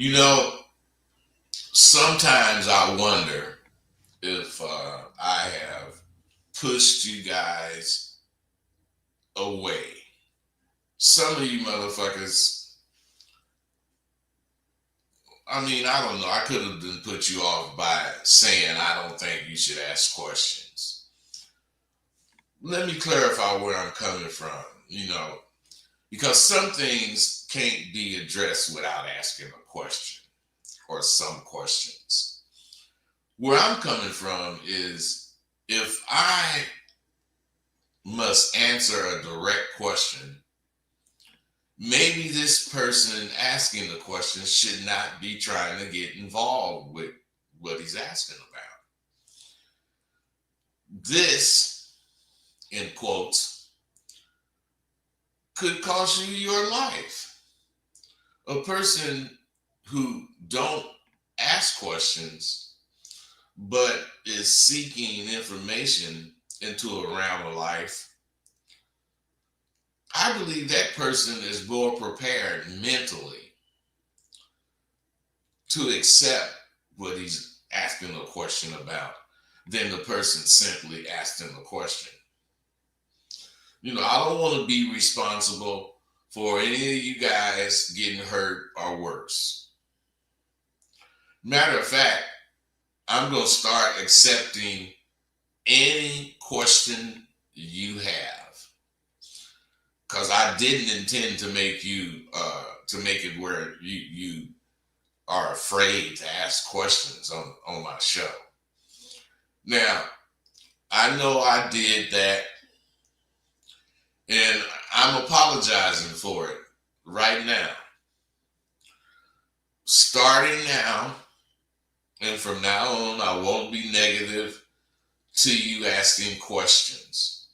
You know, sometimes I wonder if I have pushed you guys away. Some of you motherfuckers, I mean, I don't know. I could have been put you off by saying I don't think you should ask questions. Let me clarify where I'm coming from, because some things can't be addressed without asking a question or some questions. Where I'm coming from is if I must answer a direct question, maybe this person asking the question should not be trying to get involved with what he's asking about. This, in quotes, could cost you your life. A person who don't ask questions but is seeking information into a realm of life, I believe that person is more prepared mentally to accept what he's asking a question about than the person simply asking the question. I don't want to be responsible for any of you guys getting hurt or worse. Matter of fact, I'm going to start accepting any question you have because I didn't intend to make you to make it where you are afraid to ask questions on my show. Now, I know I did that, and I'm apologizing for it right now. Starting now, and from now on, I won't be negative to you asking questions.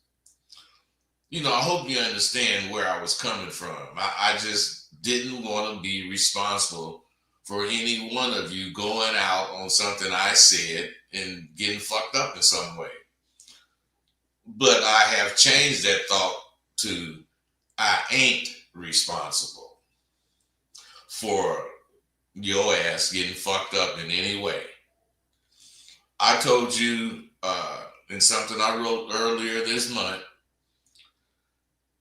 I hope you understand where I was coming from. I just didn't want to be responsible for any one of you going out on something I said and getting fucked up in some way. But I have changed that thought to I ain't responsible for your ass getting fucked up in any way. I told you in something I wrote earlier this month,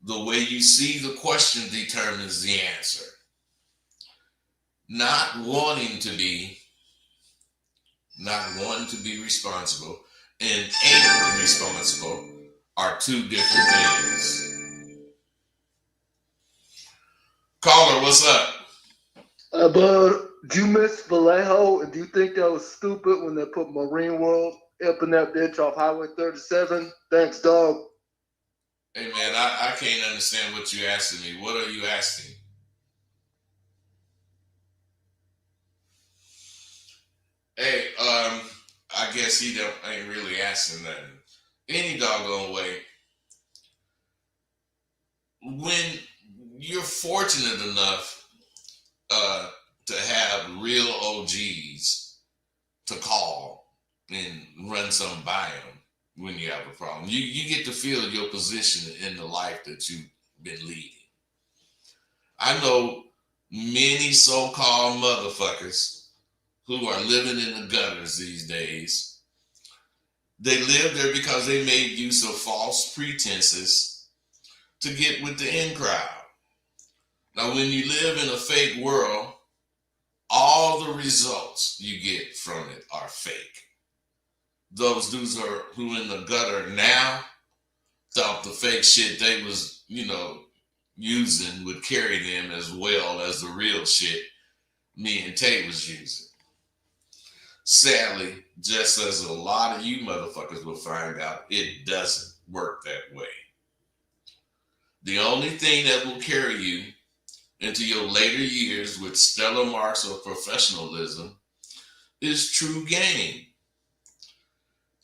the way you see the question determines the answer. Not wanting to be responsible and ain't responsible are two different things. Caller, what's up? But do you miss Vallejo? And do you think that was stupid when they put Marine World up in that bitch off Highway 37? Thanks, dog. Hey man, I can't understand what you're asking me. What are you asking? Hey, I guess he don't ain't really asking nothing. Any doggone way. When you're fortunate enough to have real OGs to call and run something by them when you have a problem, you get to feel your position in the life that you've been leading. I know many so-called motherfuckers who are living in the gutters these days. They live there because they made use of false pretenses to get with the in crowd. Now, when you live in a fake world, all the results you get from it are fake. Those dudes who in the gutter now thought the fake shit they was, using would carry them as well as the real shit me and Tay was using. Sadly, just as a lot of you motherfuckers will find out, it doesn't work that way. The only thing that will carry you into your later years with stellar marks of professionalism is true game.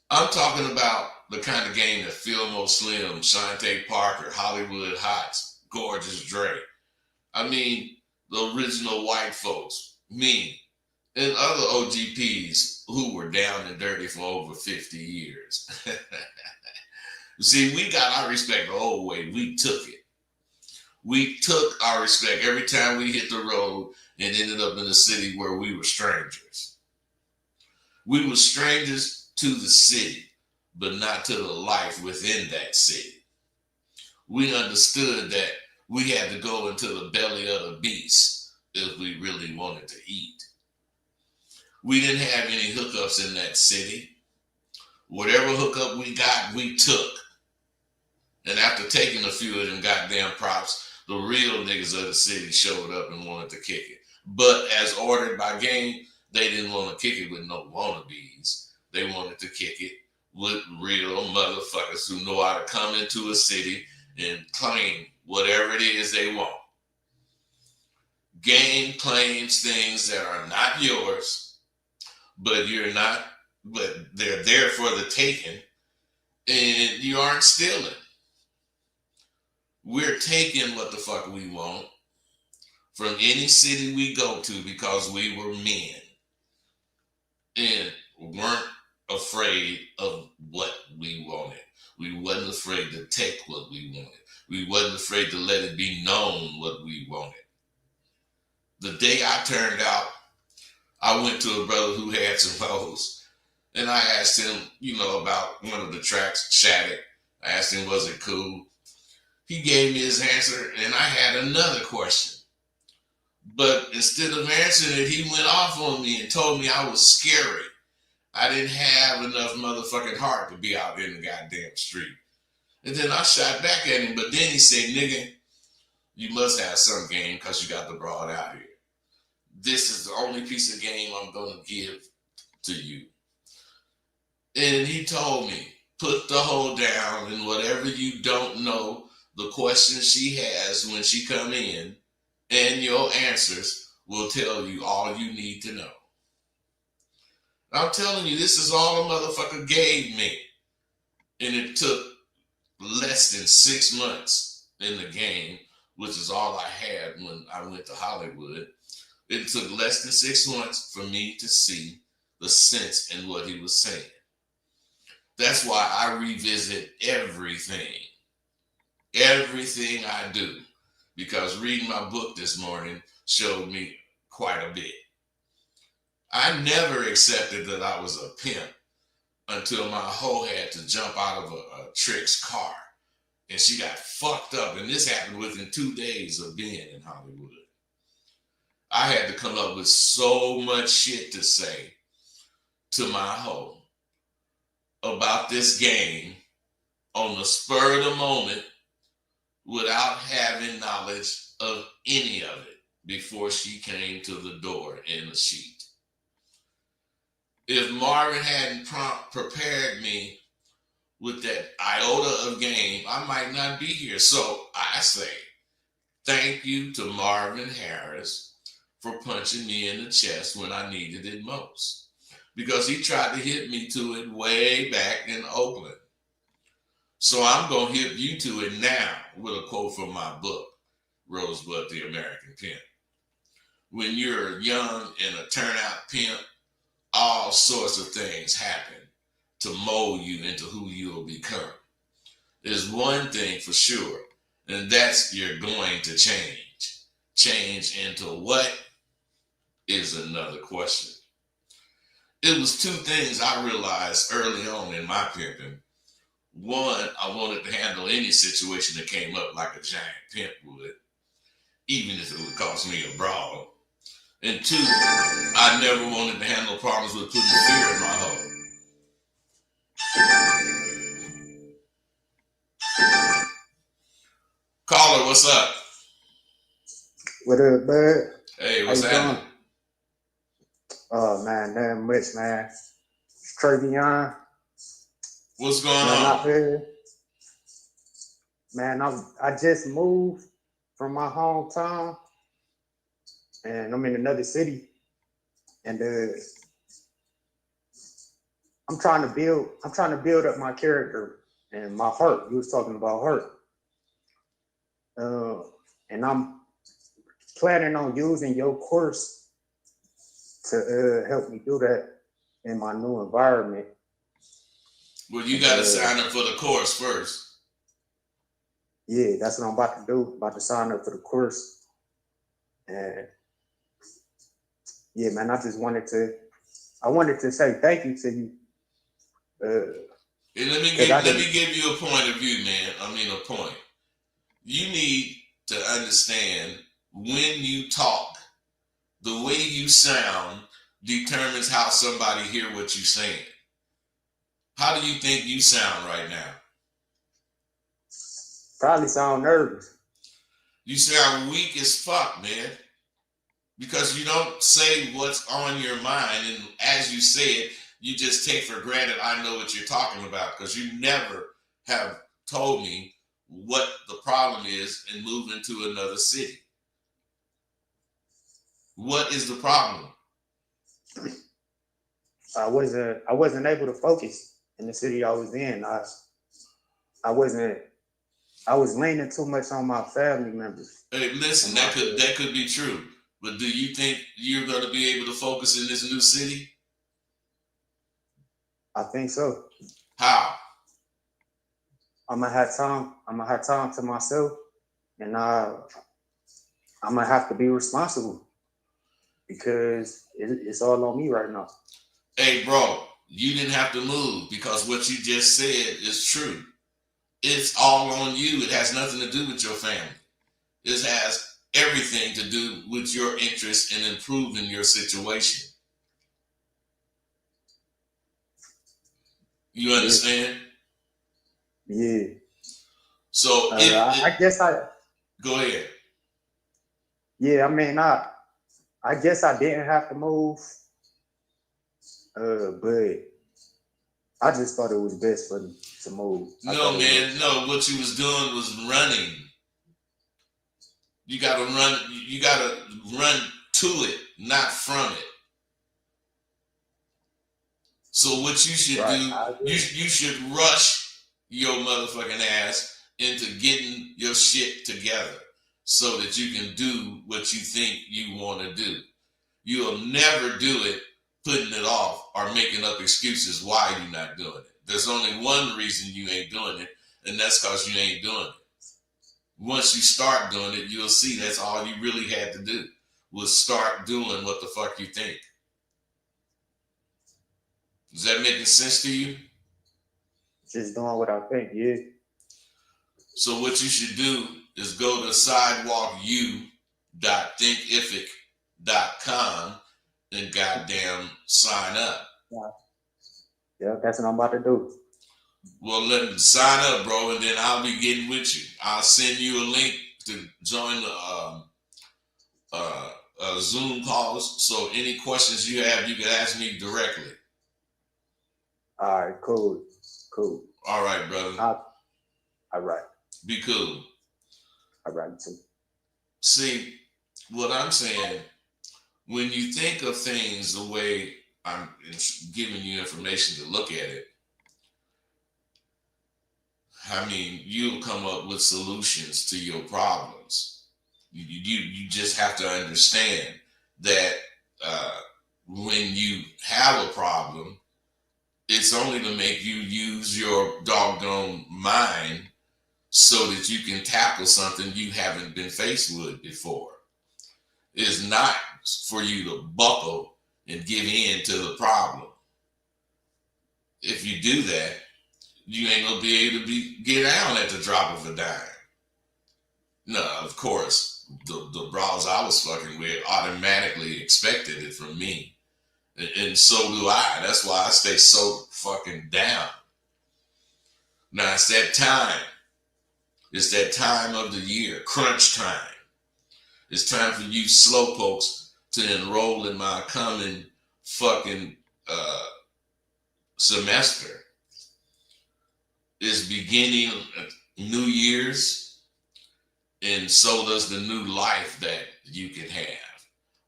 I'm talking about the kind of game that Fillmore Slim, Shantae Parker, Hollywood Hots, Gorgeous Dre. I mean, the original white folks, me, and other OGPs who were down and dirty for over 50 years. See, we got our respect the old way. We took it. We took our respect every time we hit the road and ended up in a city where we were strangers. We were strangers to the city, but not to the life within that city. We understood that we had to go into the belly of the beast if we really wanted to eat. We didn't have any hookups in that city. Whatever hookup we got, we took. And after taking a few of them goddamn props, the real niggas of the city showed up and wanted to kick it. But as ordered by game, they didn't want to kick it with no wannabes. They wanted to kick it with real motherfuckers who know how to come into a city and claim whatever it is they want. Game claims things that are not yours, but they're there for the taking, and you aren't stealing. We're taking what the fuck we want from any city we go to because we were men and weren't afraid of what we wanted. We wasn't afraid to take what we wanted. We wasn't afraid to let it be known what we wanted. The day I turned out, I went to a brother who had some hoes, and I asked him, about one of the tracks, Shattuck. I asked him, was it cool? He gave me his answer, and I had another question. But instead of answering it, he went off on me and told me I was scary. I didn't have enough motherfucking heart to be out in the goddamn street. And then I shot back at him, but then he said, nigga, you must have some game because you got the broad out here. This is the only piece of game I'm going to give to you. And he told me, put the hoe down, and whatever you don't know, the questions she has when she come in, and your answers will tell you all you need to know. I'm telling you, this is all a motherfucker gave me. And it took less than 6 months in the game, which is all I had when I went to Hollywood. It took less than 6 months for me to see the sense in what he was saying. That's why I revisit everything I do, because reading my book this morning showed me quite a bit. I never accepted that I was a pimp until my hoe had to jump out of a Trick's car and she got fucked up. And this happened within 2 days of being in Hollywood. I had to come up with so much shit to say to my hoe about this game on the spur of the moment without having knowledge of any of it before she came to the door in a sheet. If Marvin hadn't prepared me with that iota of game, I might not be here. So I say thank you to Marvin Harris for punching me in the chest when I needed it most, because he tried to hit me to it way back in Oakland. So I'm going to hit you to it now with a quote from my book, Rosebud the American Pimp. When you're young and a turnout pimp, all sorts of things happen to mold you into who you'll become. There's one thing for sure, and that's you're going to change. Change into what is another question. It was 2 things I realized early on in my pimping. One, I wanted to handle any situation that came up like a giant pimp would, even if it would cost me a brawl. And 2, I never wanted to handle problems with putting fear in my hoe. Caller, what's up? What up, bud? Hey, what's happening? Oh, man, nothing much, man. It's Travion. What's going on? Man, I just moved from my hometown, and I'm in another city, and I'm trying to build up my character and my heart. You was talking about heart, and I'm planning on using your course to help me do that in my new environment. Well, you got to sign up for the course first. Yeah, that's what I'm about to do. About to sign up for the course. And yeah, man, I wanted to say thank you to you. And let me 'Cause I give didn't- you a point of view, man. I mean a point. You need to understand when you talk, the way you sound determines how somebody hear what you're saying. How do you think you sound right now? Probably sound nervous. You sound weak as fuck, man. Because you don't say what's on your mind, and as you say it, you just take for granted I know what you're talking about, because you never have told me what the problem is in moving to another city. What is the problem? I wasn't able to focus in the city I was in. I was leaning too much on my family members. Hey, listen, that could be true. But do you think you're going to be able to focus in this new city? I think so. How? I'm gonna have time to myself, and I'm gonna have to be responsible because it's all on me right now. Hey, bro, you didn't have to move because what you just said is true. It's all on you. It has nothing to do with your family. It has everything to do with your interest in improving your situation. You understand? Yeah. So I guess go ahead. Yeah, I mean, I guess I didn't have to move, but I just thought it was best for me to move. No, man, no. What you was doing was running. You gotta run. You gotta run to it, not from it. So what you should do, you should rush your motherfucking ass into getting your shit together so that you can do what you think you want to do. You'll never do it putting it off or making up excuses why you're not doing it. There's only one reason you ain't doing it, and that's because you ain't doing it. Once you start doing it, you'll see that's all you really had to do was start doing what the fuck you think. Is that making sense to you? Just doing what I think, yeah. So what you should do is go to sidewalku.thinkific.com and goddamn sign up. Yeah, that's what I'm about to do. Well, let me sign up, bro, and then I'll be getting with you. I'll send you a link to join the Zoom calls. So any questions you have, you can ask me directly. All right, cool. All right, brother. All right. Be cool. All right, too. See, what I'm saying, when you think of things the way I'm giving you information to look at it, I mean, you'll come up with solutions to your problems. You just have to understand that when you have a problem, it's only to make you use your doggone mind so that you can tackle something you haven't been faced with before. It's not for you to buckle and give in to the problem. If you do that, you ain't gonna be able to get down at the drop of a dime. No, of course, the bras I was fucking with automatically expected it from me. And so do I. That's why I stay so fucking down. Now it's that time. It's that time of the year, crunch time. It's time for you slowpokes to enroll in my coming fucking semester. It's beginning New Year's, and so does the new life that you can have.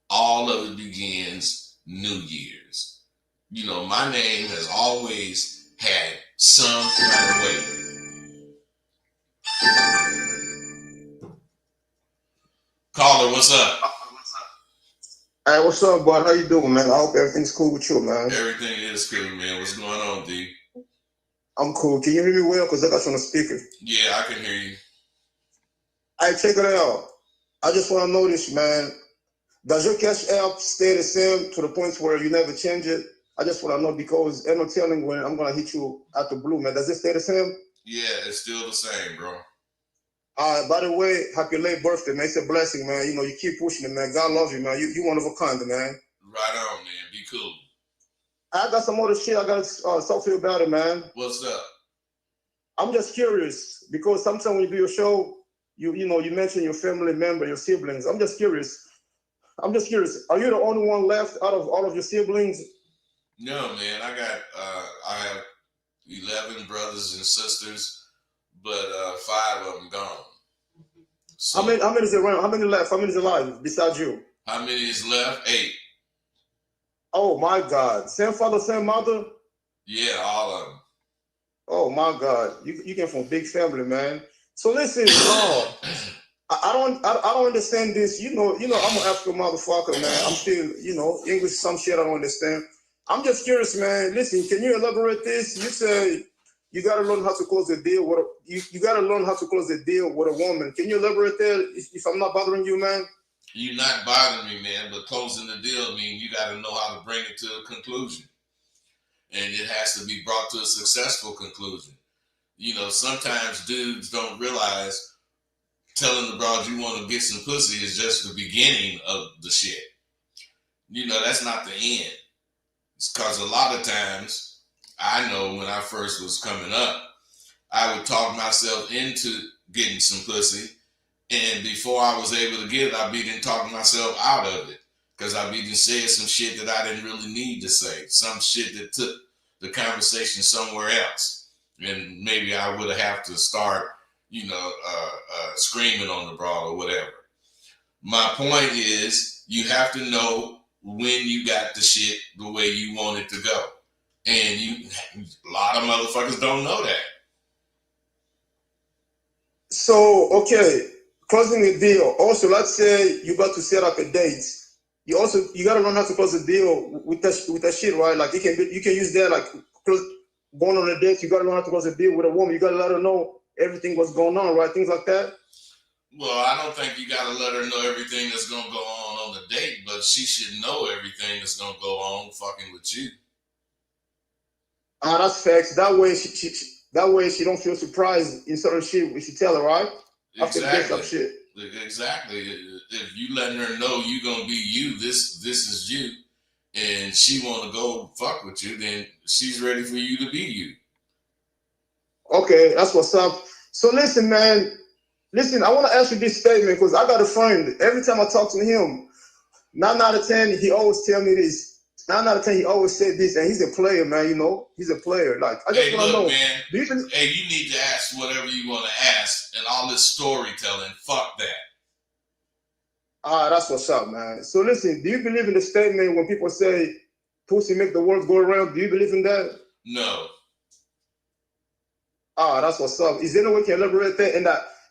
All of it begins New Year's. You know, my name has always had some kind of weight. Caller, what's up? Hey, what's up, bud? How you doing, man? I hope everything's cool with you, man. Everything is cool, man. What's going on, D? I'm cool. Can you hear me well? Because I got you on the speaker. Yeah, I can hear you. Hey, check it out. I just want to know this, man. Does your cash app stay the same to the point where you never change it? I just want to know because ain't no telling when I'm gonna hit you out the blue, man. Does it stay the same? Yeah, it's still the same, bro. By the way, happy late birthday, man. It's a blessing, man. You know, you keep pushing it, man. God loves you, man. You one of a kind, man. Right on, man. Be cool. I got some other shit I gotta talk to you about it, man. What's up? I'm just curious because sometimes when you do your show, you know you mention your family member, your siblings. I'm just curious. Are you the only one left out of all of your siblings? No, man. I have 11 brothers and sisters, but 5 of them gone. So How many is around? How many left? How many is alive besides you? how many is left? 8. Oh my God! Same father, same mother. Yeah, all of them. Oh my God! You came from a big family, man. So listen, I don't understand this. You know, I'm an African motherfucker, man. I'm still, English, some shit I don't understand. I'm just curious, man. Listen, can you elaborate this? You say you gotta learn how to close the deal with you gotta learn how to close the deal with a woman. Can you elaborate that if I'm not bothering you, man? You're not bothering me, man, but closing the deal means you got to know how to bring it to a conclusion. And it has to be brought to a successful conclusion. You know, sometimes dudes don't realize telling the broad you want to get some pussy is just the beginning of the shit. You know, that's not the end. It's because a lot of times, I know when I first was coming up, I would talk myself into getting some pussy. And before I was able to get it, I'd be then talking myself out of it. Because I'd be then saying some shit that I didn't really need to say. Some shit that took the conversation somewhere else. And maybe I would have to start, screaming on the broad or whatever. My point is, you have to know when you got the shit the way you want it to go. And a lot of motherfuckers don't know that. So, okay, closing a deal. Also, let's say you got to set up a date. You gotta learn how to close a deal with that shit, right? Like you can use that like going on a date. You gotta learn how to close a deal with a woman. You gotta let her know everything what's going on, right? Things like that. Well, I don't think you gotta let her know everything that's gonna go on the date, but she should know everything that's gonna go on fucking with you. That's facts. That way she don't feel surprised in certain shit if you tell her, right? After the Exactly. up shit. Exactly. If you letting her know you gonna be you, this is you, and she wanna go fuck with you, then she's ready for you to be you. Okay, that's what's up. So listen, man. Listen, I want to ask you this statement because I got a friend. Every time I talk to him, 9 out of 10, he always tell me this. 9 out of 10, he always said this, and he's a player, man. You know, he's a player. Like I just want to know. Man. Do you think? Hey, you need to ask whatever you want to ask, and all this storytelling, fuck that. That's what's up, man. So listen, do you believe in the statement when people say pussy make the world go around? Do you believe in that? No. That's what's up. Is there any way you can elaborate that?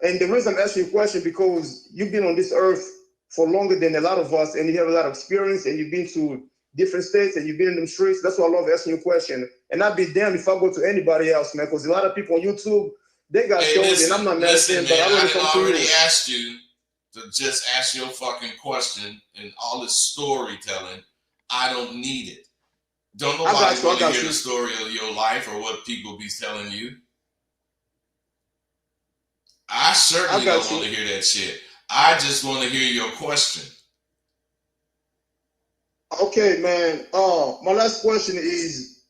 And the reason I'm asking you a question because you've been on this earth for longer than a lot of us, and you have a lot of experience, and you've been to different states, and you've been in them streets. That's why I love asking you a question. And I'd be damned if I go to anybody else, man, because a lot of people on YouTube, they got shows, and I'm not mad at them, but I want to come to already you. asked you to just ask your fucking question and all this storytelling. I don't need it. Don't nobody want to hear the story of your life or what people be telling you. I certainly don't want to hear that shit. I just want to hear your question. Okay, man. My last question is,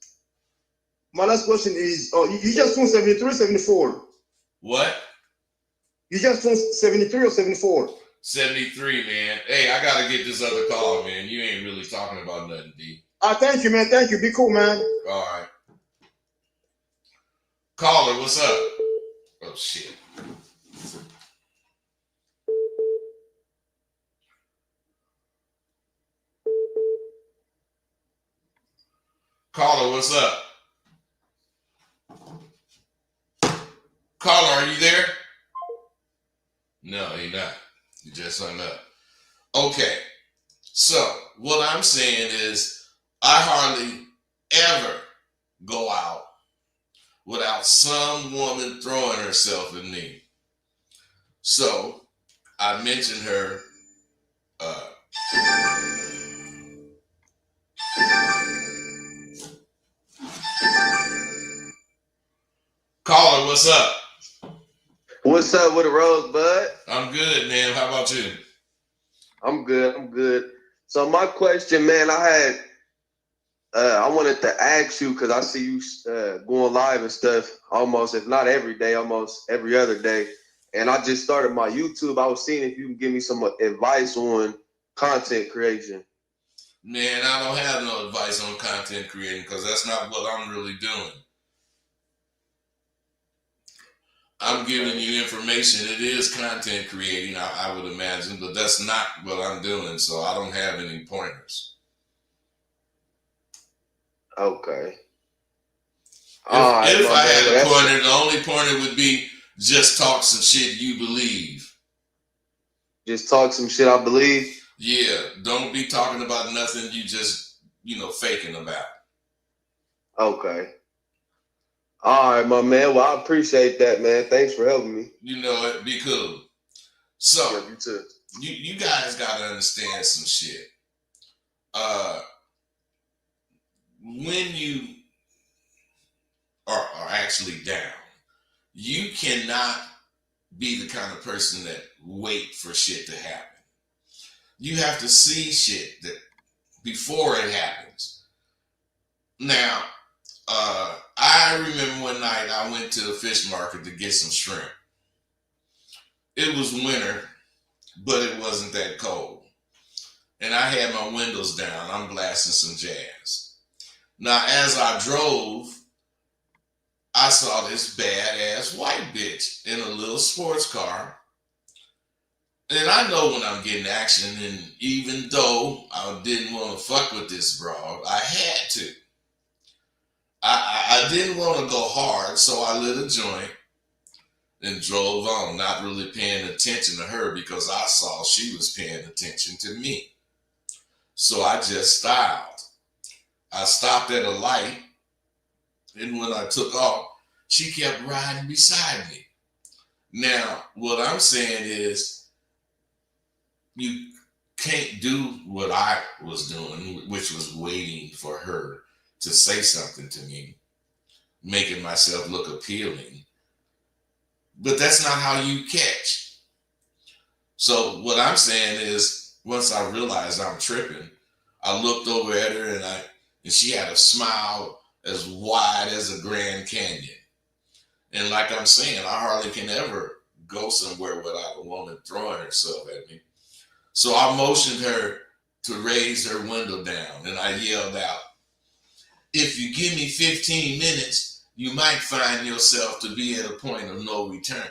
you just turned 73, 74. What? You just turned 73 or 74? 73, man. Hey, I got to get this other call, man. You ain't really talking about nothing, D. Thank you, man. Thank you. Be cool, man. All right. Caller, what's up? Oh, shit. Caller, what's up? Caller, are you there? No, he not. He just hung up. Okay. So, what I'm saying is, I hardly ever go out without some woman throwing herself at me. So, I mentioned her Caller, what's up? What's up with the Rosebud? I'm good, man. How about you? I'm good. I'm good. So my question, man, I wanted to ask you because I see you going live and stuff almost, if not every day, almost every other day. And I just started my YouTube. I was seeing if you can give me some advice on content creation. Man, I don't have no advice on content creating because that's not what I'm really doing. I'm giving you information. It is content creating, I would imagine, but that's not what I'm doing, so I don't have any pointers. Okay. If I had a man, pointer, the only pointer would be just talk some shit you believe. just talk some shit I believe. Yeah, don't be talking about nothing you just, faking about. Okay. All right, my man. Well, I appreciate that, man. Thanks for helping me. You know it, be cool. So, Yeah, you too. you guys got to understand some shit. When you are actually down, you cannot be the kind of person that wait for shit to happen. You have to see shit that before it happens. Now, I remember one night I went to the fish market to get some shrimp. It was winter, but it wasn't that cold. And I had my windows down. I'm blasting some jazz. Now, as I drove, I saw this badass white bitch in a little sports car. And I know when I'm getting action, and even though I didn't want to fuck with this broad, I had to. I didn't want to go hard, so I lit a joint and drove on, not really paying attention to her because I saw she was paying attention to me. So I just styled. I stopped at a light, and when I took off, she kept riding beside me. Now, what I'm saying is, you can't do what I was doing, which was waiting for her to say something to me, making myself look appealing. But that's not how you catch. So what I'm saying is, once I realized I'm tripping, I looked over at her and she had a smile as wide as a Grand Canyon. And like I'm saying, I hardly can ever go somewhere without a woman throwing herself at me. So I motioned her to raise her window down, and I yelled out, "If you give me 15 minutes, you might find yourself to be at a point of no return."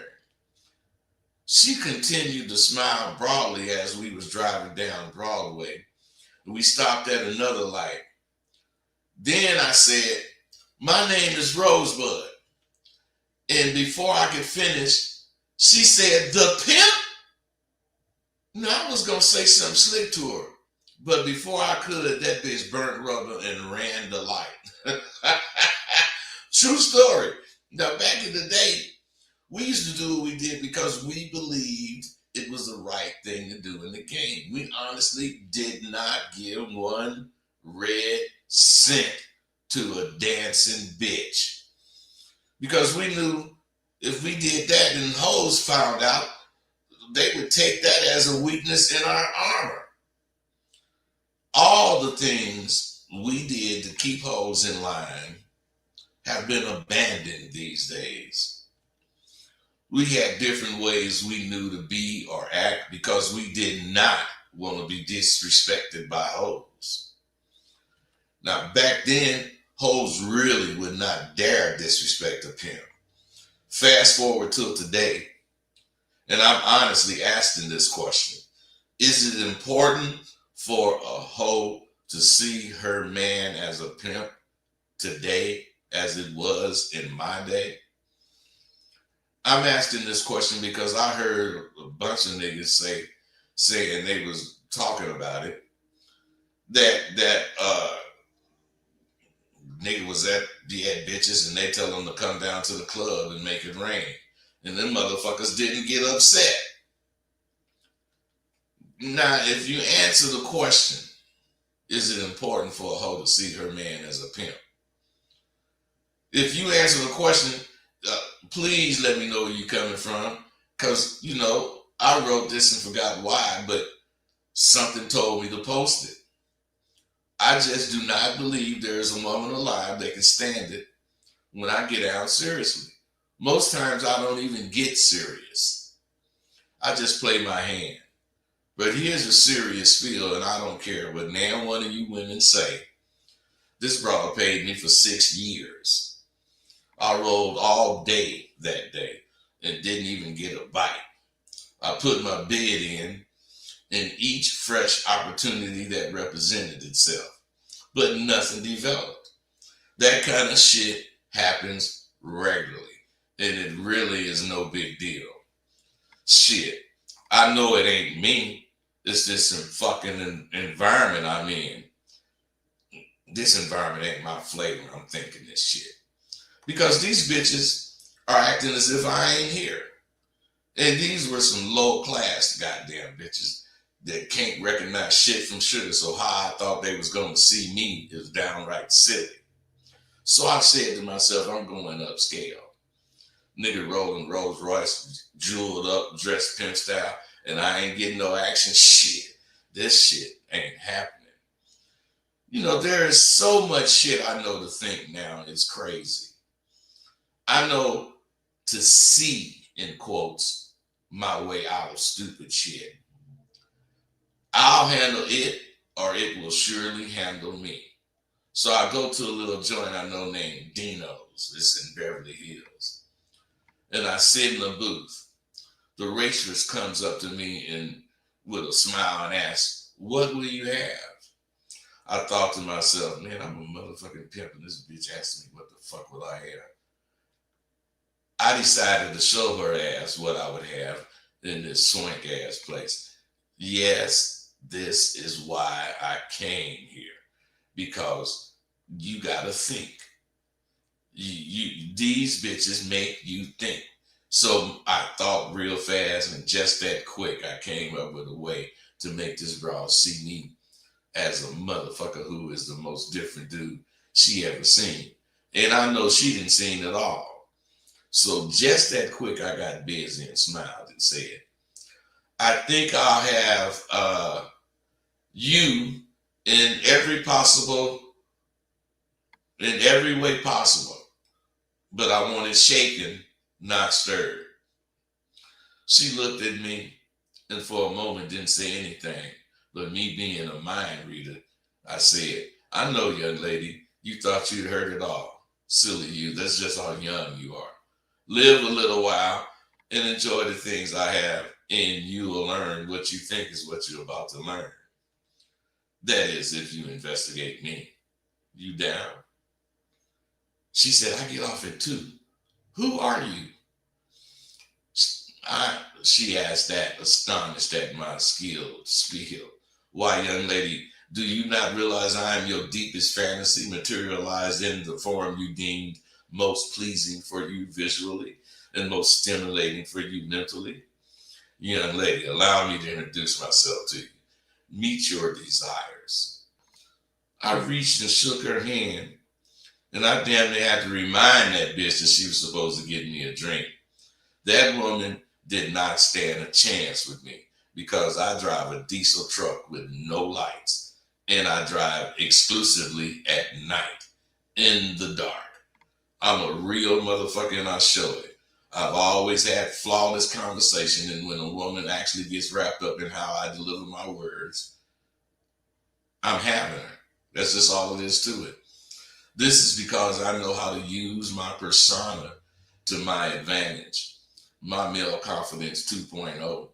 She continued to smile broadly as we was driving down Broadway. We stopped at another light. Then I said, "My name is Rosebud." And before I could finish, she said, "The pimp?" Now, I was going to say something slick to her, but before I could, that bitch burnt rubber and ran the light. True story. Now, back in the day, we used to do what we did because we believed it was the right thing to do in the game. We honestly did not give one red cent to a dancing bitch. Because we knew if we did that and hoes found out, they would take that as a weakness in our armor. All the things we did to keep hoes in line have been abandoned these days. We had different ways we knew to be or act because we did not want to be disrespected by hoes. Now, back then, hoes really would not dare disrespect a pimp. Fast forward till today, and I'm honestly asking this question. Is it important for a hoe to see her man as a pimp today as it was in my day? I'm asking this question because I heard a bunch of niggas saying they was talking about it, that nigga was at bitches and they tell them to come down to the club and make it rain. And them motherfuckers didn't get upset. Now, if you answer the question, is it important for a hoe to see her man as a pimp? If you answer the question, please let me know where you're coming from. Because, you know, I wrote this and forgot why, but something told me to post it. I just do not believe there is a woman alive that can stand it when I get out seriously. Most times I don't even get serious. I just play my hand. But here's a serious spiel, and I don't care what now one of you women say. This broad paid me for 6 years. I rolled all day that day and didn't even get a bite. I put my bid in each fresh opportunity that represented itself, but nothing developed. That kind of shit happens regularly, and it really is no big deal. Shit, I know it ain't me. It's this fucking environment I'm in. This environment ain't my flavor. I'm thinking this shit. Because these bitches are acting as if I ain't here. And these were some low-class goddamn bitches that can't recognize shit from sugar, so how I thought they was going to see me is downright silly. So I said to myself, I'm going upscale. Nigga rolling Rolls Royce, jeweled up, dressed pimp style, and I ain't getting no action. Shit, this shit ain't happening. You know, there is so much shit I know to think now, and it's crazy. I know to see, in quotes, my way out of stupid shit. I'll handle it, or it will surely handle me. So I go to a little joint I know named Dino's. It's in Beverly Hills. And I sit in the booth. The waitress comes up to me and with a smile and asks, "What will you have?" I thought to myself, man, I'm a motherfucking pimp, and this bitch asked me what the fuck will I have. I decided to show her ass what I would have in this swank ass place. Yes, this is why I came here, because you gotta think. These bitches make you think. So I thought real fast, and just that quick, I came up with a way to make this broad see me as a motherfucker who is the most different dude she ever seen. And I know she didn't see it at all. So just that quick, I got busy and smiled and said, I think I'll have you in every way possible, but I want it shaken, not stirred. She looked at me and for a moment didn't say anything, but me being a mind reader, I said, I know, young lady, you thought you'd heard it all. Silly you, that's just how young you are. Live a little while and enjoy the things I have, and you will learn what you think is what you're about to learn. That is, if you investigate me. You down? She said, I get off at 2. Who are you? She asked that, astonished at my spiel. Why, young lady, do you not realize I am your deepest fantasy materialized in the form you deemed most pleasing for you visually and most stimulating for you mentally? Young lady, allow me to introduce myself to you. Meet your desires. I reached and shook her hand, and I damn near had to remind that bitch that she was supposed to get me a drink. That woman did not stand a chance with me because I drive a diesel truck with no lights, and I drive exclusively at night, in the dark. I'm a real motherfucker, and I show it. I've always had flawless conversation, and when a woman actually gets wrapped up in how I deliver my words, I'm having her. That's just all it is to it. This is because I know how to use my persona to my advantage. My male confidence 2.0,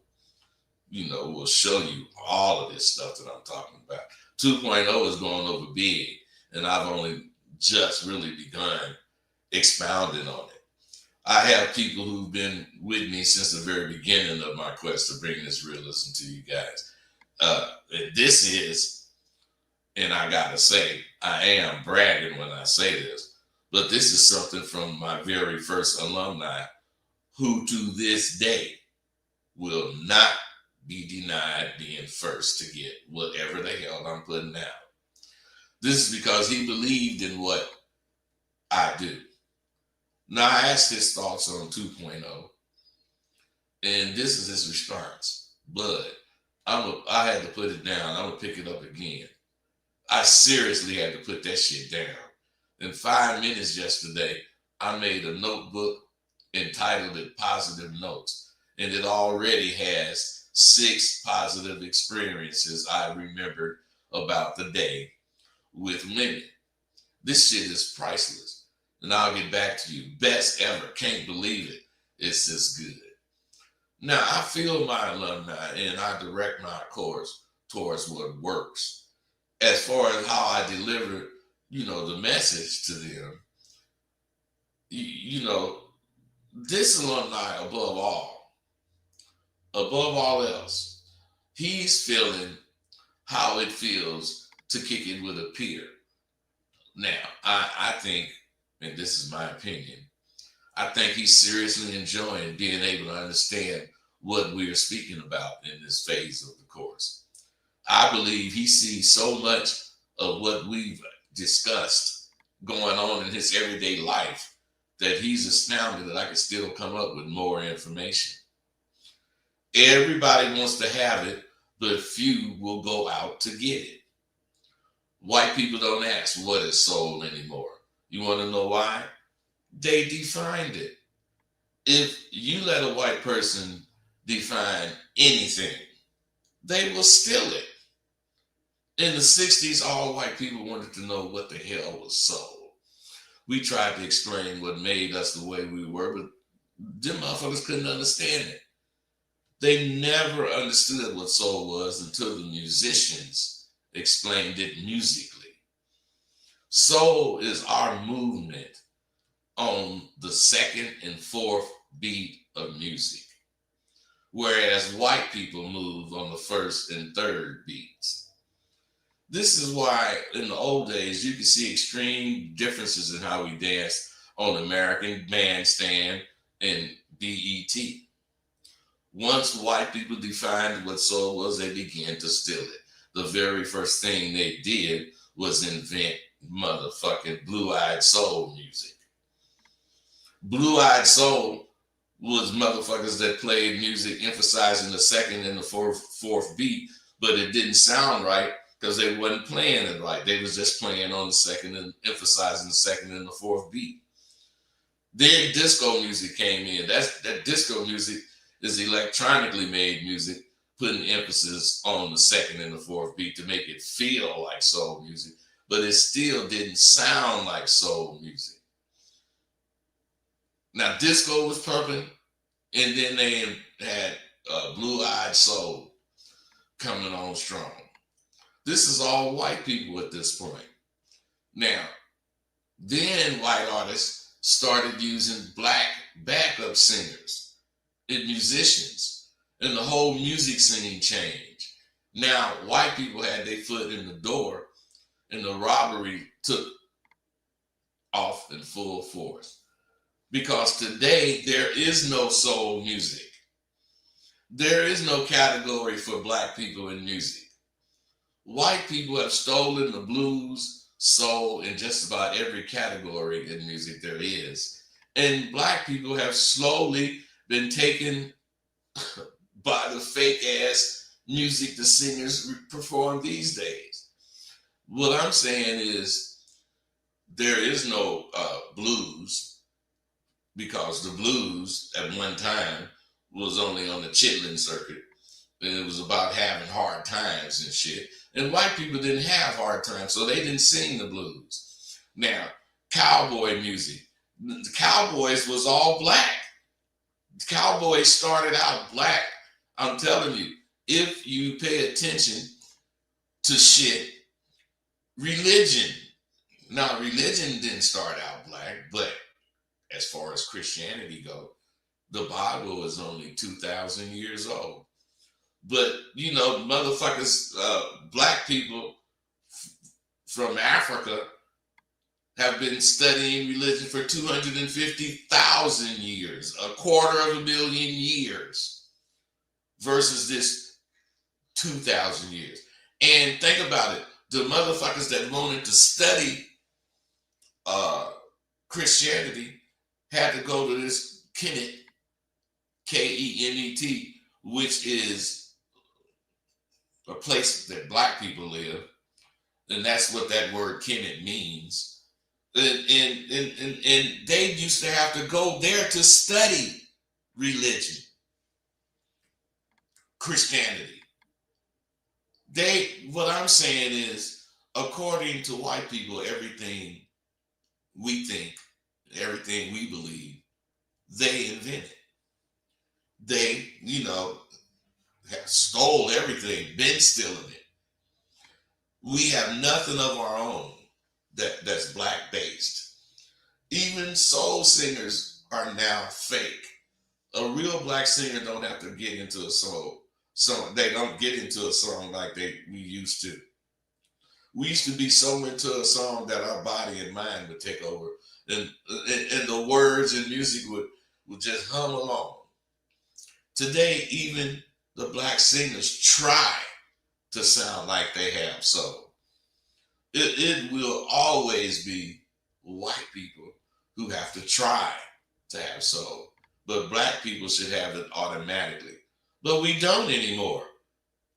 will show you all of this stuff that I'm talking about. 2.0 is going over big, and I've only just really begun expounding on it. I have people who've been with me since the very beginning of my quest to bring this realism to you guys. This is, and I gotta say, I am bragging when I say this, but this is something from my very first alumni who to this day will not be denied being first to get whatever the hell I'm putting out. This is because he believed in what I do. Now, I asked his thoughts on 2.0, and this is his response. Blood, I had to put it down. I'm going to pick it up again. I seriously had to put that shit down. In 5 minutes yesterday, I made a notebook entitled it Positive Notes, and it already has 6 positive experiences I remembered about the day with women. This shit is priceless. And I'll get back to you. Best ever. Can't believe it. It's this good. Now, I feel my alumni and I direct my course towards what works. As far as how I deliver, the message to them, this alumni above all else, he's feeling how it feels to kick it with a peer. Now, I think, and this is my opinion, I think he's seriously enjoying being able to understand what we are speaking about in this phase of the course. I believe he sees so much of what we've discussed going on in his everyday life that he's astounded that I can still come up with more information. Everybody wants to have it, but few will go out to get it. White people don't ask what is soul anymore. You want to know why? They defined it. If you let a white person define anything, they will steal it. In the 60s, all white people wanted to know what the hell was soul. We tried to explain what made us the way we were, but them motherfuckers couldn't understand it. They never understood what soul was until the musicians explained it musically. Soul is our movement on the 2nd and 4th beat of music, whereas white people move on the 1st and 3rd beats. This is why in the old days you could see extreme differences in how we danced on American Bandstand and BET. Once white people defined what soul was, they began to steal it. The very first thing they did was invent motherfucking blue-eyed soul music. Blue-eyed soul was motherfuckers that played music emphasizing the 2nd and the 4th beat, but it didn't sound right because they wasn't playing it right. They was just playing on the 2nd and emphasizing the 2nd and the 4th beat. Then disco music came in. That disco music is electronically made music, putting emphasis on the 2nd and the 4th beat to make it feel like soul music, but it still didn't sound like soul music. Now, disco was pumping, and then they had blue-eyed soul coming on strong. This is all white people at this point. Now, then white artists started using black backup singers and musicians, and the whole music scene changed. Now, white people had their foot in the door, and the robbery took off in full force. Because today, there is no soul music. There is no category for black people in music. White people have stolen the blues, soul, and just about every category in music there is. And black people have slowly been taken by the fake ass music the singers perform these days. What I'm saying is there is no blues, because the blues at one time was only on the Chitlin circuit, and it was about having hard times and shit. And white people didn't have hard times, so they didn't sing the blues. Now, cowboy music. The Cowboys was all black. The Cowboys started out black. I'm telling you, if you pay attention to shit, religion. Now, religion didn't start out black, but as far as Christianity goes, the Bible is only 2,000 years old. But, motherfuckers, black people from Africa have been studying religion for 250,000 years, 250,000 years, versus this 2,000 years. And think about it. The motherfuckers that wanted to study Christianity had to go to this Kemet, Kemet, which is a place that black people live. And that's what that word Kemet means. And they used to have to go there to study religion, Christianity. What I'm saying is, according to white people, everything we think, everything we believe, they invented. They, stole everything, been stealing it. We have nothing of our own that's black based. Even soul singers are now fake. A real black singer don't have to get into a song. They don't get into a song like we used to. We used to be so into a song that our body and mind would take over, and the words and music would just hum along. Today, even the black singers try to sound like they have soul. It will always be white people who have to try to have soul, but black people should have it automatically. But we don't anymore.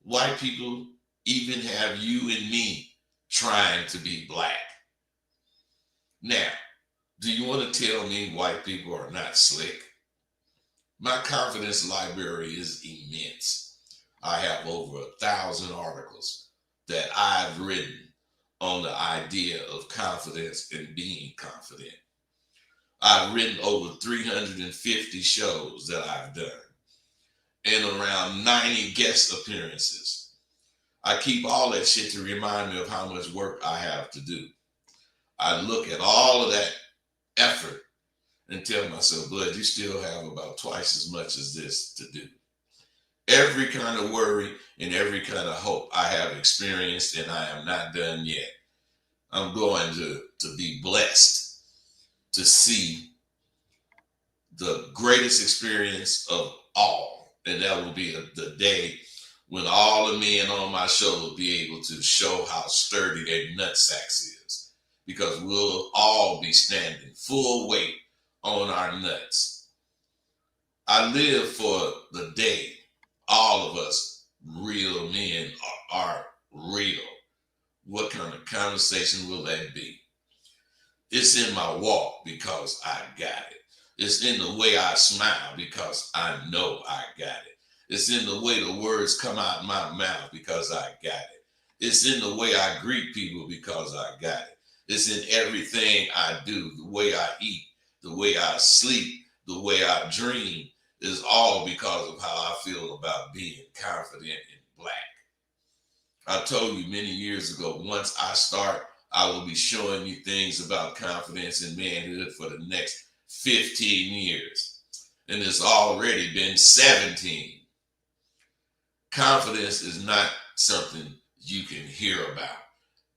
White people even have you and me trying to be black. Now, do you want to tell me white people are not slick? My confidence library is immense. I have over 1,000 articles that I've written on the idea of confidence and being confident. I've written over 350 shows that I've done, and around 90 guest appearances. I keep all that shit to remind me of how much work I have to do. I look at all of that effort and tell myself, bud, you still have about twice as much as this to do. Every kind of worry and every kind of hope I have experienced, and I am not done yet. I'm going to be blessed to see the greatest experience of all. And that will be the day when all the men on my show will be able to show how sturdy their nutsacks is. Because we'll all be standing full weight on our nuts. I live for the day all of us real men are real. What kind of conversation will that be? It's in my walk because I got it. It's in the way I smile because I know I got it. It's in the way the words come out my mouth because I got it. It's in the way I greet people because I got it. It's in everything I do, the way I eat, the way I sleep, the way I dream, is all because of how I feel about being confident and black. I told you many years ago, once I start, I will be showing you things about confidence and manhood for the next 15 years. And it's already been 17. Confidence is not something you can hear about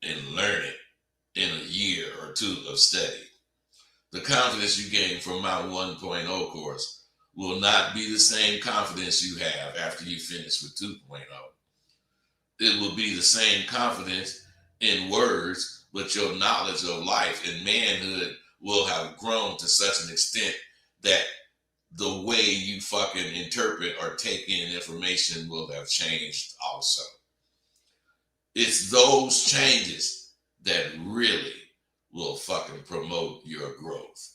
and learn it in a year or two of study. The confidence you gain from my 1.0 course will not be the same confidence you have after you finish with 2.0. It will be the same confidence in words, but your knowledge of life and manhood will have grown to such an extent that the way you fucking interpret or take in information will have changed also. It's those changes that really will fucking promote your growth.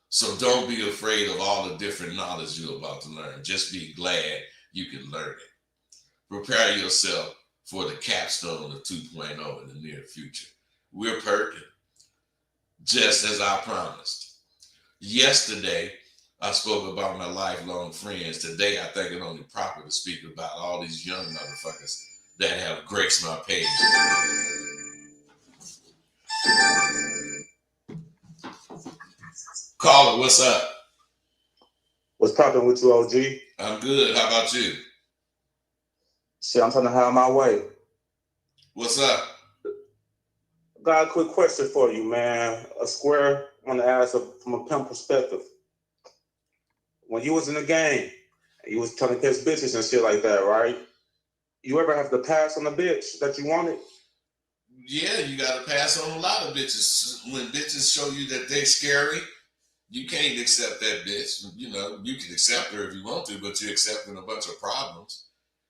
So don't be afraid of all the different knowledge you're about to learn. Just be glad you can learn it. Prepare yourself for the capstone of 2.0 in the near future. We're perking, just as I promised. Yesterday, I spoke about my lifelong friends. Today, I think it's only proper to speak about all these young motherfuckers that have graced my page. Caller, what's up? What's popping with you, OG? I'm good. How about you? Shit, I'm trying to have my way. What's up? Got a quick question for you, man. A square on the ass from a pimp perspective. When you was in the game, you was trying to catch bitches and shit like that, right? You ever have to pass on a bitch that you wanted? Yeah, you gotta pass on a lot of bitches. When bitches show you that they scary, you can't accept that bitch. You know, you can accept her if you want to, but you're accepting a bunch of problems.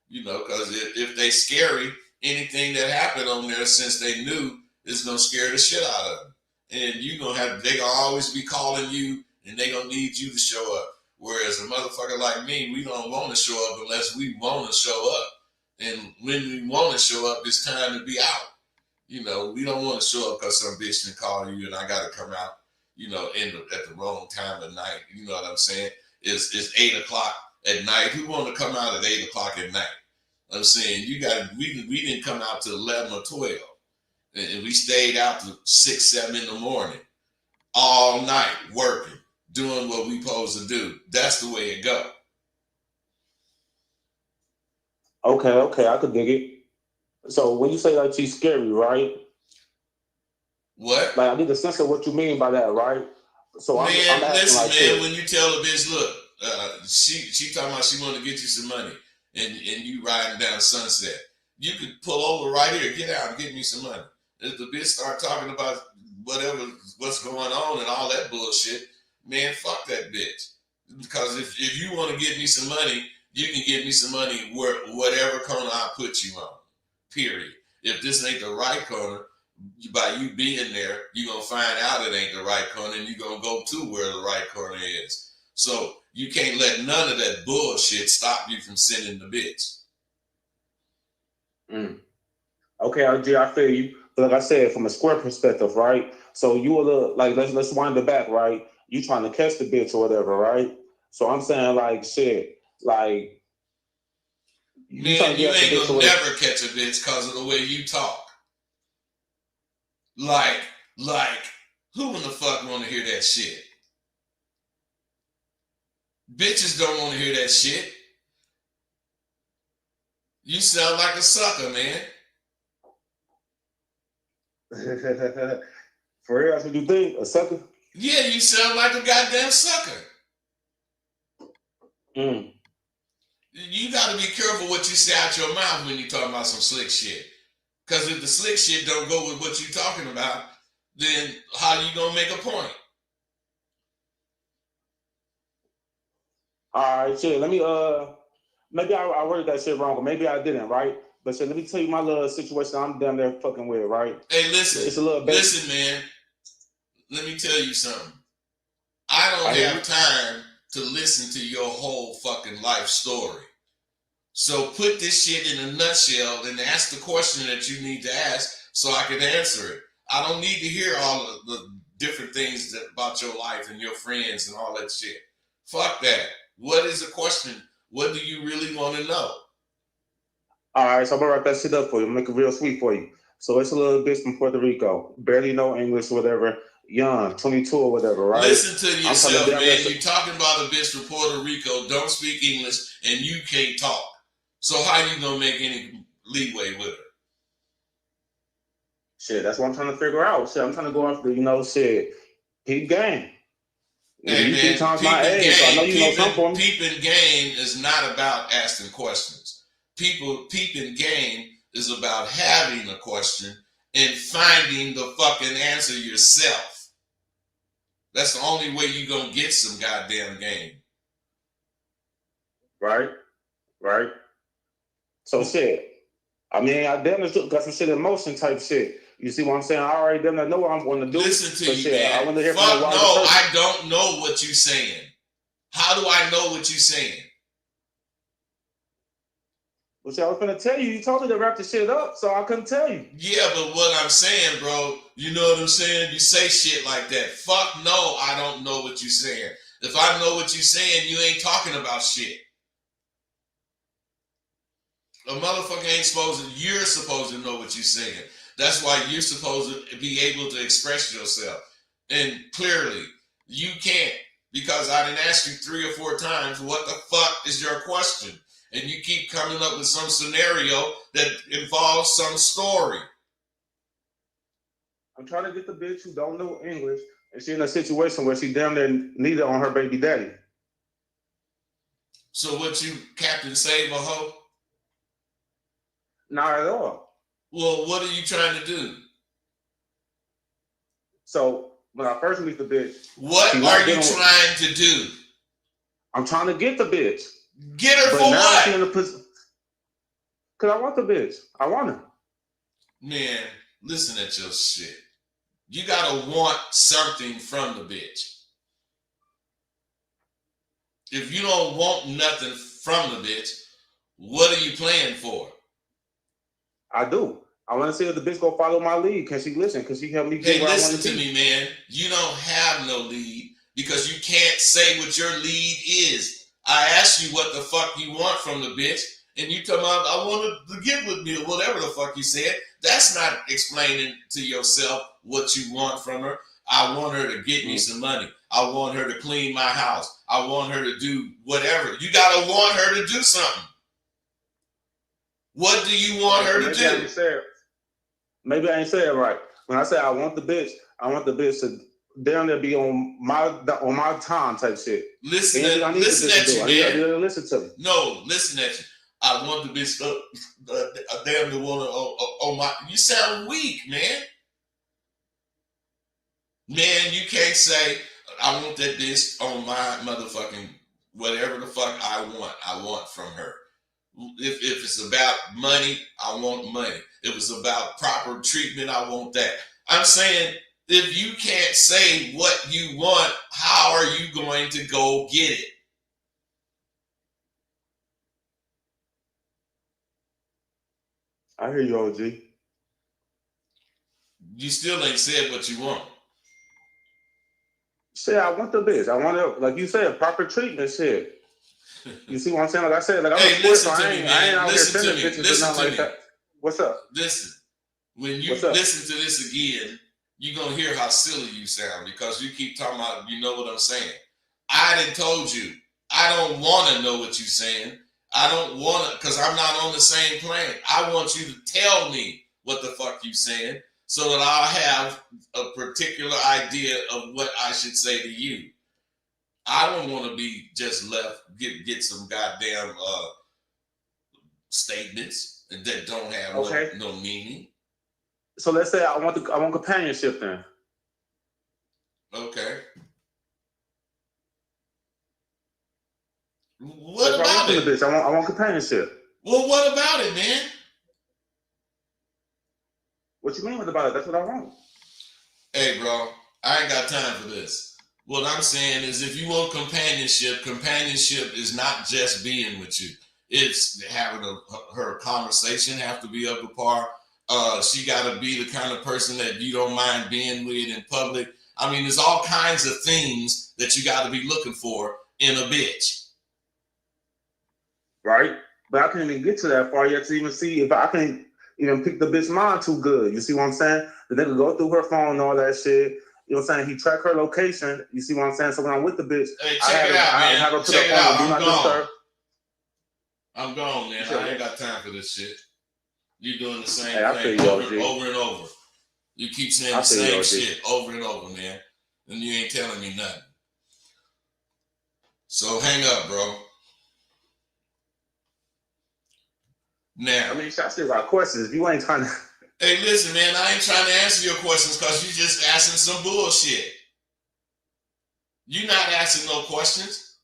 You know, because if they scary, anything that happened on there since they knew is gonna scare the shit out of them. And they gonna always be calling you, and they gonna need you to show up. Whereas a motherfucker like me, we don't want to show up unless we want to show up. And when we want to show up, it's time to be out. You know, we don't want to show up because some bitch can call you and I got to come out, you know, at the wrong time of night. You know what I'm saying? It's 8 o'clock at night. Who want to come out at 8 o'clock at night? I'm saying we didn't come out till 11 or 12. And we stayed out till 6, 7 in the morning, all night working, doing what we supposed to do. That's the way it go. Okay, I could dig it. So when you say like she's scary, right? What? Like I get the sense of what you mean by that, right? So Man, I'm asking listen, like man, this. when you tell a bitch, look, she talking about she want to get you some money and you riding down Sunset, you could pull over right here, get out and get me some money. If the bitch start talking about what's going on and all that bullshit, man, fuck that bitch. Because if you want to get me some money, you can get me some money whatever corner I put you on. Period. If this ain't the right corner, by you being there, you're going to find out it ain't the right corner and you're going to go to where the right corner is. So you can't let none of that bullshit stop you from sending the bitch. Okay, RG, I feel you. But like I said, from a square perspective, right? So you were like, let's wind it back, right? You trying to catch the bitch or whatever, right? So I'm saying like shit, like Man, you ain't gonna never catch a bitch because of the way you talk. Like, who in the fuck want to hear that shit? Bitches don't want to hear that shit. You sound like a sucker, man. For real, that's what you think? A sucker? Yeah, you sound like a goddamn sucker. You got to be careful what you say out your mouth when you talking about some slick shit. Because if the slick shit don't go with what you talking about, then how you gonna make a point? All right, shit. Let me maybe I worded that shit wrong, or maybe I didn't, right? But shit, let me tell you my little situation I'm down there fucking with, right? Hey, listen. It's a little bit. Listen, man. Let me tell you something. I don't have time to listen to your whole fucking life story. So put this shit in a nutshell and ask the question that you need to ask so I can answer it. I don't need to hear all of the different things about your life and your friends and all that shit. Fuck that. What is the question? What do you really want to know? All right, so I'm gonna wrap that shit up for you. Make it real sweet for you. So it's a little bitch from Puerto Rico, barely know English or whatever, young, 22 or whatever, right? Listen to yourself, man. You're talking about a bitch from Puerto Rico, don't speak English, and you can't talk. So how you gonna make any leeway with her? Shit, that's what I'm trying to figure out. Shit, I'm trying to go after, shit, peep game. Hey, you man, 3 times my age, so I know you know something for me. Peeping game is not about asking questions. Peeping game is about having a question and finding the fucking answer yourself. That's the only way you're gonna get some goddamn game. Right. So shit. I mean, I definitely got some shit in motion type shit. You see what I'm saying? I already definitely know what I'm going to do. Listen to you, shit, man. I want to hear Fuck from the no, person. I don't know what you're saying. How do I know what you're saying? Well, see, I was going to tell you. You told me to wrap the shit up, so I couldn't tell you. Yeah, but what I'm saying, bro, you know what I'm saying? You say shit like that. Fuck no, I don't know what you're saying. If I know what you're saying, you ain't talking about shit. A motherfucker ain't you're supposed to know what you're saying. That's why you're supposed to be able to express yourself. And clearly, you can't. Because I didn't ask you 3 or 4 times, what the fuck is your question? And you keep coming up with some scenario that involves some story. I'm trying to get the bitch who don't know English, and she in a situation where she damn near needed on her baby daddy. So what, you Captain Save a hoe? Not at all. Well, what are you trying to do? So when I first meet the bitch, What She are not you dealing with- trying to do? I'm trying to get the bitch. Get her But for now she what? in a position. Cause I want the bitch. I want her. Man, listen at your shit. You gotta want something from the bitch. If you don't want nothing from the bitch, what are you playing for? I do. I want to see if the bitch go follow my lead. Can she listen? Can she help me get Hey, where I want listen to to be? me, man. You don't have no lead because you can't say what your lead is. I asked you what the fuck you want from the bitch, and you tell me I want her to get with me or whatever the fuck you said. That's not explaining to yourself what you want from her. I want her to get me some money. I want her to clean my house. I want her to do whatever. You gotta want her to do something. What do you want her to Maybe do? I ain't say it. Maybe I ain't say it right. When I say I want the bitch to down there be on my time type shit. Listen Anything I at need listen the bitch at to do, you, I need man. her to listen to me. No, listen at you. I want the bitch damn the woman on my. You sound weak, man. Man, you can't say I want that bitch on my motherfucking whatever the fuck I want from her. If it's about money, I want money. If it's about proper treatment, I want that. I'm saying if you can't say what you want, how are you going to go get it? I hear you, OG. You still ain't said what you want. Say I want the bitch. I want her, like you said, proper treatment shit. You see what I'm saying? Like I said, like I'm Hey, a sport, listen so to I me, ain't man. out Listen here to sending me. bitches or Listen nothing to like me. that. What's up? Listen, when you What's up? listen to this again, you're going to hear how silly you sound because you keep talking about, you know what I'm saying. I done told you, I don't want to know what you're saying. I don't want to, because I'm not on the same plane. I want you to tell me what the fuck you saying so that I'll have a particular idea of what I should say to you. I don't want to be just left, get some goddamn statements that don't have Okay. no meaning. So let's say I want companionship then. Okay. What If I about want it? the bitch, I want companionship. Well, what about it, man? What you mean with about it? That's what I want. Hey, bro, I ain't got time for this. What I'm saying is if you want companionship is not just being with you. It's having her conversation have to be up to par. She got to be the kind of person that you don't mind being with in public. I mean, there's all kinds of things that you got to be looking for in a bitch. Right? But I can't even get to that far yet to even see if I can even pick the bitch mind too good. You see what I'm saying? The nigga go through her phone and all that shit. You know what I'm saying? He track her location. You see what I'm saying? So when I'm with the bitch, Hey, I check it out, man. have her put Check it up on out. Do I'm Not gone. Disturb. I'm gone, man. Sure. I ain't got time for this shit. You doing the same Hey, I thing feel you, over OG. and over and over. You keep saying I the feel you, same OG. shit over and over, man. And you ain't telling me nothing. So hang up, bro. Now, I mean, I still got questions. If you ain't trying to. hey, listen, man, I ain't trying to answer your questions because you just asking some bullshit. You not asking no questions.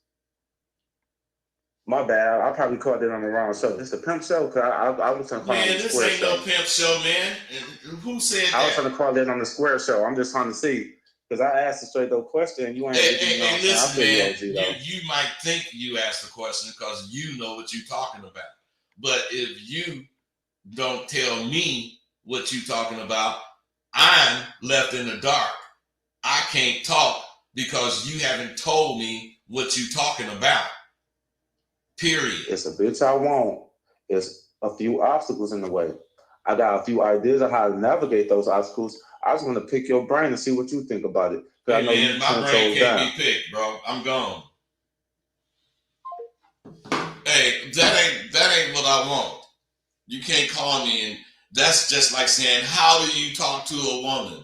My bad. I probably called it on the wrong show. This the pimp show? Cause I was trying to call it on Man, the this square ain't show. no pimp show, man. And who said I was that? trying to call it on the square show. I'm just trying to see. Because I asked a straight up question and you ain't Hey, really, you know what I'm listen, saying? I man. feel you, OG, though. You might think you asked the question because you know what you're talking about. But if you don't tell me what you're talking about, I'm left in the dark. I can't talk because you haven't told me what you're talking about. Period. It's a bitch I want. It's a few obstacles in the way. I got a few ideas of how to navigate those obstacles. I just want to pick your brain and see what you think about it. Because Hey, I know man, you my 10 brain toes can't down. be picked, bro. I'm gone. Hey, that ain't what I want. You can't call me, and that's just like saying, how do you talk to a woman?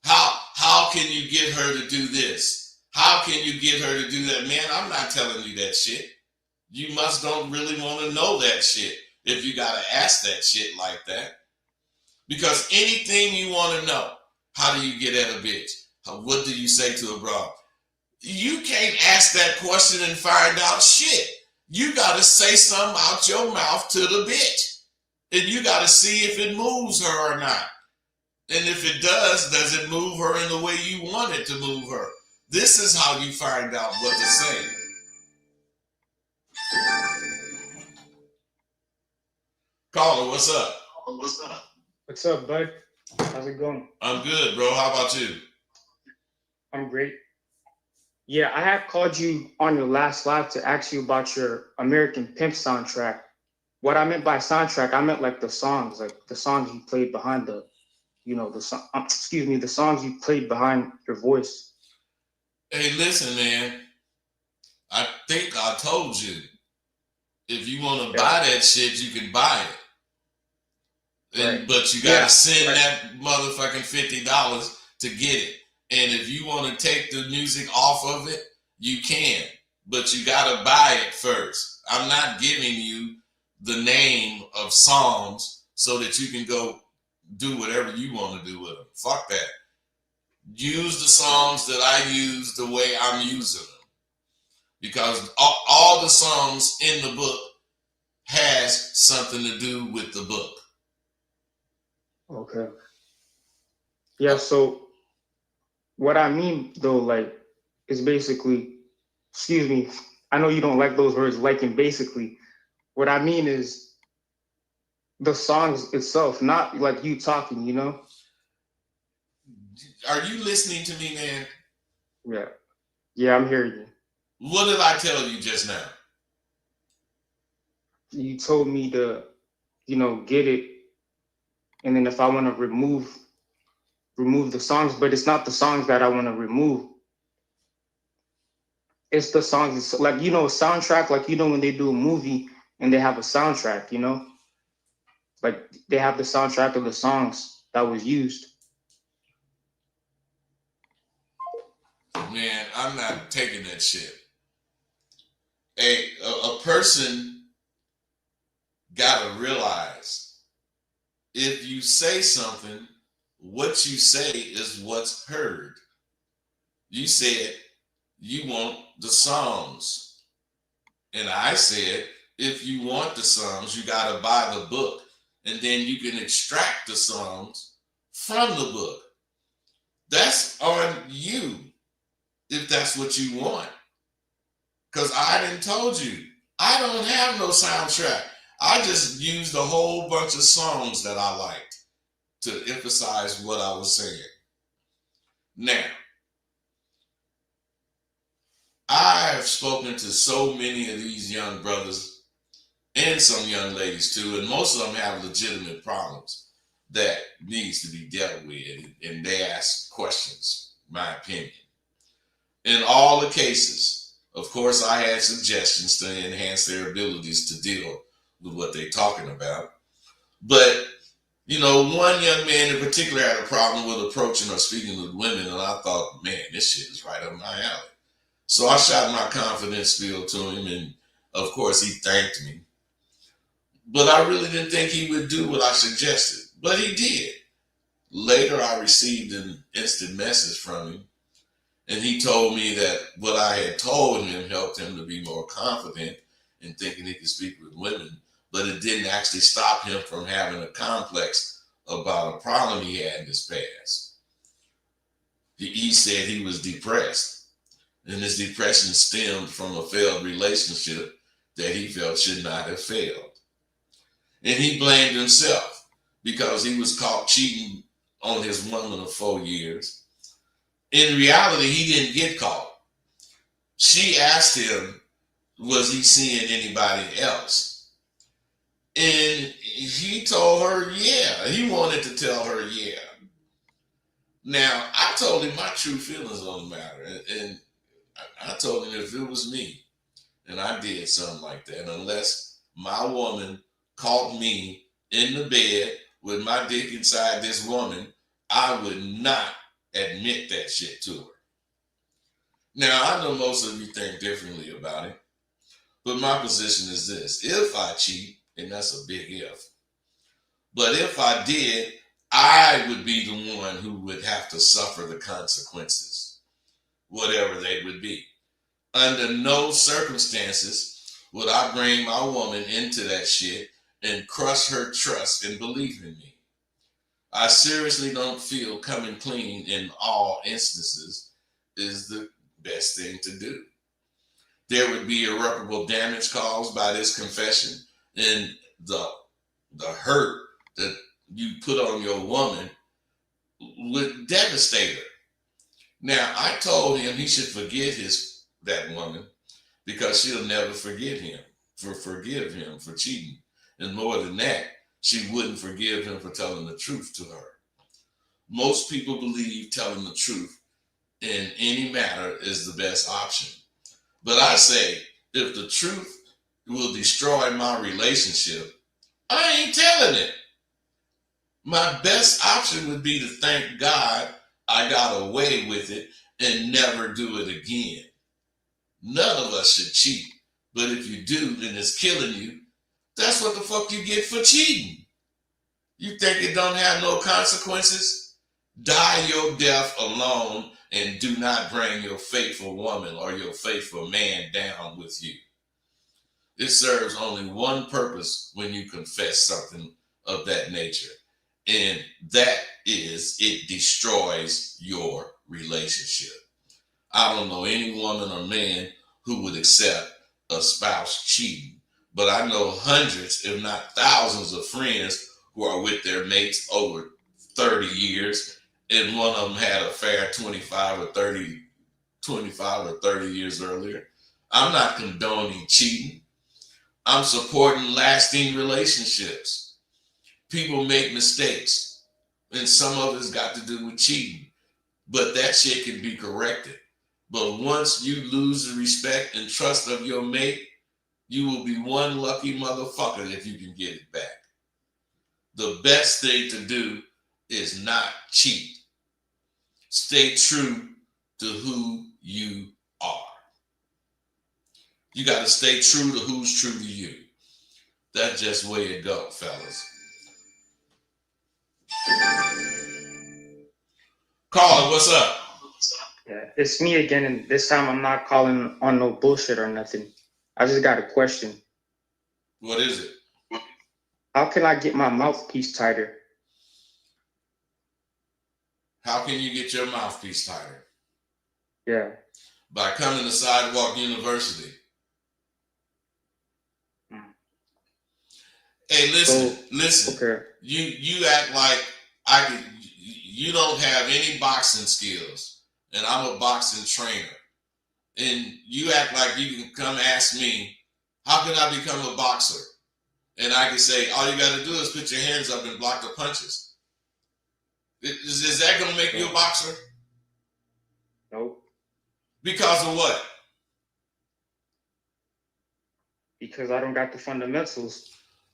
How can you get her to do this? How can you get her to do that? Man, I'm not telling you that shit. You don't really want to know that shit. if you gotta ask that shit like that. Because anything you want to know, how do you get at a bitch? What do you say to a broad? You can't ask that question and find out shit. You gotta say something out your mouth to the bitch. And you gotta see if it moves her or not. And if it does it move her in the way you want it to move her? This is how you find out what to say. Caller, what's up? What's up, bud? How's it going? I'm good, bro. How about you? I'm great. Yeah, I had called you on your last live to ask you about your American Pimp soundtrack. What I meant by soundtrack, I meant like the songs you played behind the, the songs you played behind your voice. Hey, listen, man. I think I told you. If you want to buy that shit, you can buy it. And, Right. But you got to Yeah, send right. that motherfucking $50 to get it. And if you want to take the music off of it, you can. But you got to buy it first. I'm not giving you the name of songs so that you can go do whatever you want to do with them. Fuck that. Use the songs that I use the way I'm using them. Because all the songs in the book has something to do with the book. Okay. Yeah, so what I mean though, like, is basically, excuse me, I know you don't like those words, like and basically. What I mean is the songs itself, not like you talking, Are you listening to me, man? Yeah. Yeah, I'm hearing you. What did I tell you just now? You told me to, get it. And then if I want to remove the songs, but it's not the songs that I want to remove. It's the songs, it's like, a soundtrack, like, when they do a movie and they have a soundtrack, like they have the soundtrack of the songs that was used. Man, I'm not taking that shit. A person gotta realize if you say something, what you say is what's heard. You said you want the songs. And I said, if you want the songs, you gotta buy the book. And then you can extract the songs from the book. That's on you, if that's what you want. Because I didn't told you. I don't have no soundtrack. I just used a whole bunch of songs that I liked to emphasize what I was saying. Now, I have spoken to so many of these young brothers and some young ladies too, and most of them have legitimate problems that needs to be dealt with, and they ask questions, my opinion. In all the cases, of course, I had suggestions to enhance their abilities to deal with what they're talking about. But, one young man in particular had a problem with approaching or speaking with women, and I thought, man, this shit is right up my alley. So I shot my confidence spiel to him, and of course, he thanked me. But I really didn't think he would do what I suggested, but he did. Later, I received an instant message from him, and he told me that what I had told him helped him to be more confident in thinking he could speak with women, but it didn't actually stop him from having a complex about a problem he had in his past. He said he was depressed, and his depression stemmed from a failed relationship that he felt should not have failed. And he blamed himself because he was caught cheating on his woman of 4 years. In reality, he didn't get caught. She asked him, was he seeing anybody else? And he told her, yeah. He wanted to tell her, yeah. Now, I told him my true feelings on the matter. And I told him if it was me and I did something like that, unless my woman caught me in the bed with my dick inside this woman, I would not admit that shit to her. Now, I know most of you think differently about it, but my position is this. If I cheat And that's a big if. But if I did, I would be the one who would have to suffer the consequences, whatever they would be. Under no circumstances would I bring my woman into that shit and crush her trust and belief in me. I seriously don't feel coming clean in all instances is the best thing to do. There would be irreparable damage caused by this confession, and the hurt that you put on your woman would devastate her. Now, I told him he should forget that woman because she'll never forgive him for cheating. And more than that, she wouldn't forgive him for telling the truth to her. Most people believe telling the truth in any matter is the best option. But I say, if the truth will destroy my relationship, I ain't telling it. My best option would be to thank God I got away with it and never do it again. None of us should cheat, but if you do and it's killing you, that's what the fuck you get for cheating. You think it don't have no consequences? Die your death alone and do not bring your faithful woman or your faithful man down with you. It serves only one purpose when you confess something of that nature, and that is it destroys your relationship. I don't know any woman or man who would accept a spouse cheating, but I know hundreds, if not thousands of friends who are with their mates over 30 years, and one of them had an affair 25 or 30 years earlier. I'm not condoning cheating. I'm supporting lasting relationships. People make mistakes, and some of it's got to do with cheating, but that shit can be corrected. But once you lose the respect and trust of your mate, you will be one lucky motherfucker if you can get it back. The best thing to do is not cheat. Stay true to who you are. You got to stay true to who's true to you. That's just the way it goes, fellas. Caller, what's up? Yeah, it's me again, and this time I'm not calling on no bullshit or nothing. I just got a question. What is it? How can I get my mouthpiece tighter? How can you get your mouthpiece tighter? Yeah. By coming to Sidewalk University. Hey, listen. Okay. You act like you don't have any boxing skills, and I'm a boxing trainer. And you act like you can come ask me, how can I become a boxer? And I can say, all you got to do is put your hands up and block the punches. Is that going to make you a boxer? Nope. Because of what? Because I don't got the fundamentals.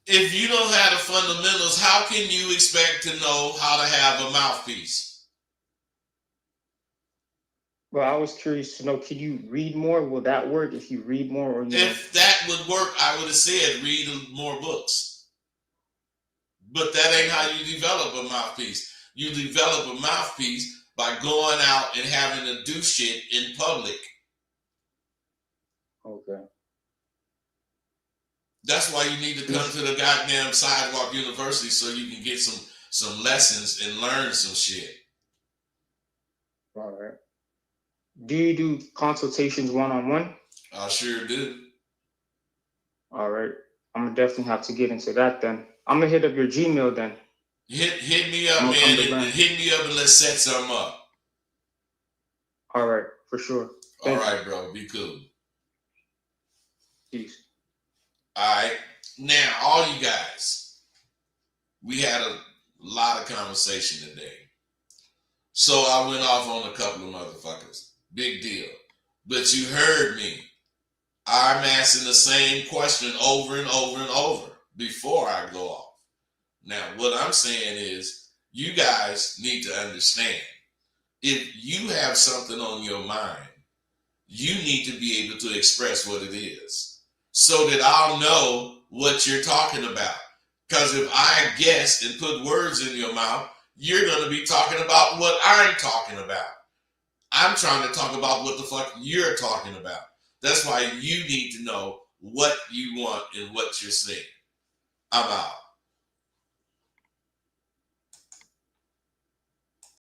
If you don't have the fundamentals, how can you expect to know how to have a mouthpiece? Well, I was curious to know, can you read more? Will that work if you read more? Or you If that would work, I would have said read more books. But that ain't how you develop a mouthpiece. You develop a mouthpiece by going out and having to do shit in public. Okay. That's why you need to come to the goddamn Sidewalk University so you can get some lessons and learn some shit. All right. Do you do consultations one-on-one? I sure do. All right. I'm gonna definitely have to get into that then. I'm gonna hit up your Gmail then. Hit me up, man. Hit me up and let's set something up. All right, for sure. All right, bro. Be cool. Peace. All right. Now, all you guys, we had a lot of conversation today. So I went off on a couple of motherfuckers. Big deal. But you heard me. I'm asking the same question over and over and over before I go off. Now, what I'm saying is you guys need to understand, if you have something on your mind, you need to be able to express what it is so that I'll know what you're talking about. Because if I guess and put words in your mouth, you're going to be talking about what I'm talking about. I'm trying to talk about what the fuck you're talking about. That's why you need to know what you want and what you're saying. I'm out.